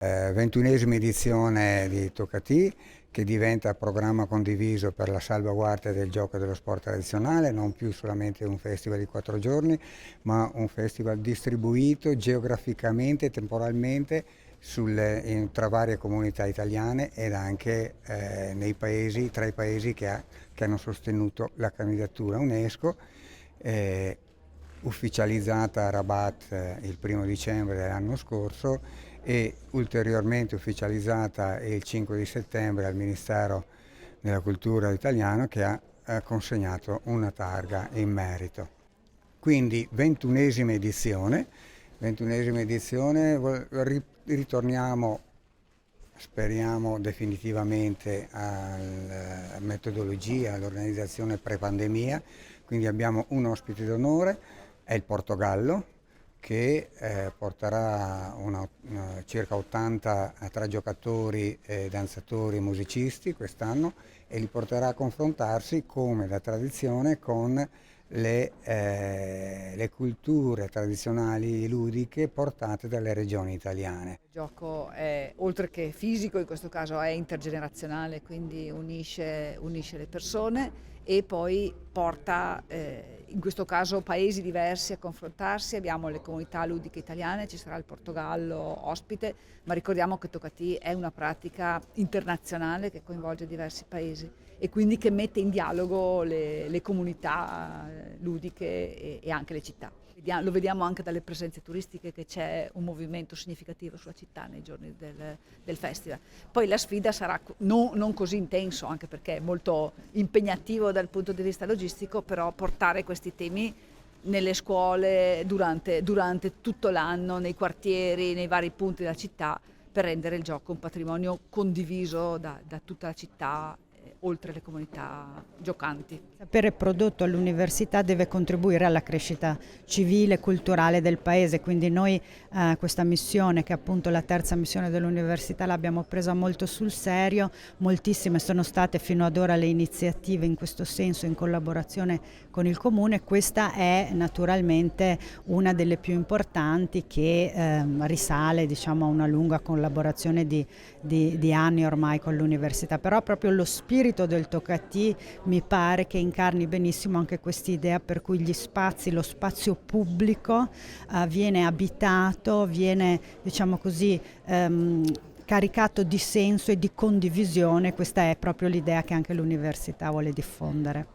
21esima edizione di Toccati, che diventa programma condiviso per la salvaguardia del gioco e dello sport tradizionale, non più solamente un festival di 4 giorni, ma un festival distribuito geograficamente e temporalmente tra varie comunità italiane ed anche tra i paesi che hanno sostenuto la candidatura UNESCO, ufficializzata a Rabat il 1° dicembre dell'anno scorso e ulteriormente ufficializzata il 5 di settembre al Ministero della Cultura italiano, che ha consegnato una targa in merito. Quindi 21esima edizione, ritorniamo, speriamo definitivamente alla metodologia, all'organizzazione pre-pandemia, quindi abbiamo un ospite d'onore, è il Portogallo, che porterà circa 80 tra giocatori, danzatori e musicisti quest'anno, e li porterà a confrontarsi, come da tradizione, con le culture tradizionali ludiche portate dalle regioni italiane. Il gioco è, oltre che fisico, in questo caso è intergenerazionale, quindi unisce le persone e poi porta, in questo caso, paesi diversi a confrontarsi. Abbiamo le comunità ludiche italiane, ci sarà il Portogallo ospite, ma ricordiamo che Toccati è una pratica internazionale che coinvolge diversi paesi e quindi che mette in dialogo le comunità ludiche e anche le città. Lo vediamo anche dalle presenze turistiche, che c'è un movimento significativo sulla città nei giorni del festival. Poi la sfida sarà non così intenso, anche perché è molto impegnativo dal punto di vista logistico, però portare questi temi nelle scuole durante tutto l'anno, nei quartieri, nei vari punti della città, per rendere il gioco un patrimonio condiviso da tutta la città, oltre le comunità giocanti. Sapere prodotto all'università deve contribuire alla crescita civile e culturale del paese, quindi noi questa missione, che è appunto la terza missione dell'università, l'abbiamo presa molto sul serio. Moltissime sono state fino ad ora le iniziative in questo senso, in collaborazione con il comune. Questa è naturalmente una delle più importanti, che risale, diciamo, a una lunga collaborazione di anni ormai con l'università, però proprio lo spirito del Toccati mi pare che incarni benissimo anche quest'idea per cui gli spazi, lo spazio pubblico viene abitato, viene, diciamo così, caricato di senso e di condivisione. Questa è proprio l'idea che anche l'università vuole diffondere.